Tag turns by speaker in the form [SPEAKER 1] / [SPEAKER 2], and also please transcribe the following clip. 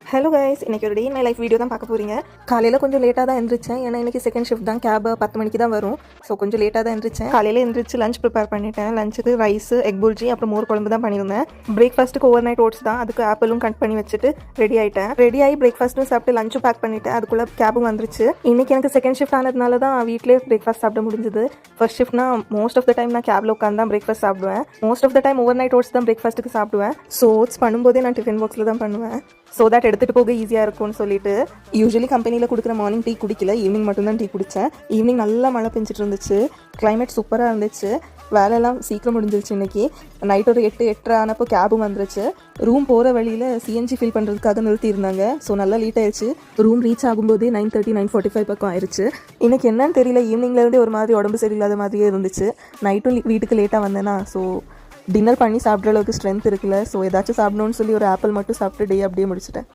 [SPEAKER 1] Hello guys, இன்றைக்கி ஒரு டே in my life video தான் பார்க்க போகிறீங்க. காலையில் கொஞ்சம் லேட்டாக தான் எழுந்திரிச்சேன். ஏன்னா இன்றைக்கி செகண்ட் ஷிஃப்ட் தான், கேப் 10 மணிக்கு தான் வரும். ஸோ கொஞ்சம் லேட்டாக தான் எழுந்திரிச்சேன். காலையில் எழுந்திரிச்சு லஞ்ச் ப்ரிப்பேர் பண்ணிட்டேன். லஞ்சுக்கு ரைஸ், எக் புர்ஜி, அப்புறம் மோர் குழம்பு தான் பண்ணியிருந்தேன். பிரேக்ஃபாஸ்ட்டுக்கு ஓவர் நைட் ஓட்ஸ் தான், அதுக்கு ஆப்பிளும் கட் பண்ணி வச்சுட்டு ரெடி ஆகிட்டேன். ரெடி ஆகி பிரேக்ஃபாஸ்ட்டும் சாப்பிட்டு லஞ்சும் பேக் பண்ணிட்டேன். அதுக்குள்ளே கேபும் வந்துருச்சு. இன்றைக்கி எனக்கு செகண்ட் ஷிஃப்ட் ஆனதுனால தான் வீட்டிலே பிரேக்ஃபாஸ்ட் சாப்பிட முடிஞ்சது. ஃபர்ஸ்ட் ஷிஃப்ட்னா மோஸ்ட் ஆஃப் த டைம் நான் கேபில் உட்காந்து தான் பிரேக்ஃபாஸ்ட் சாப்பிடுவேன். Most of the time overnight oats தான் பிரேக்ஃபாஸ்ட்டுக்கு சாப்பிடுவேன். ஸோ ஓட்ஸ் பண்ணும்போதே நான் டிஃபன் பாக்ஸில் தான் பண்ணுவேன். ஸோ தட் எடுத்துகிட்டு போக ஈஸியாக இருக்கும்னு சொல்லிட்டு யூஸ்வலி கம்பெனியில் கொடுக்குற மார்னிங் டீ குடிக்கல, ஈவினிங் மட்டும்தான் டீ குடித்தேன். ஈவினிங் நல்லா மழை பெஞ்சிட்டு இருந்துச்சு, கிளைமேட் சூப்பராக இருந்துச்சு. வேலையெல்லாம் சீக்கிரம் முடிஞ்சிருச்சு. இன்றைக்கி நைட் ஒரு 8-8:30 ஆனப்போ கேபும் வந்துருச்சு. ரூம் போகிற வழியில் சிஎன்ஜி ஃபில் பண்ணுறதுக்காக நிறுத்தியிருந்தாங்க. ஸோ நல்லா லேட் ஆயிடுச்சு. ரூம் ரீச் ஆகும்போதே 9:30 9:45 பக்கம் ஆயிடுச்சு. இன்றைக்கி என்னன்னு தெரியல, ஈவினிங்லேருந்தே ஒரு மாதிரி உடம்பு சரியில்லாத மாதிரியே இருந்துச்சு. நைட்டும் வீட்டுக்கு லேட்டாக வந்தேன்னா, ஸோ டின்னர் பண்ணி சாப்பிட்ற அளவுக்கு ஸ்ட்ரென்த் இருக்குல்ல. ஸோ ஏதாச்சும் சாப்பிடணும்னு சொல்லி ஒரு ஆப்பிள் மட்டும் சாப்பிட்டு டே அப்படியே முடிச்சிட்டேன்.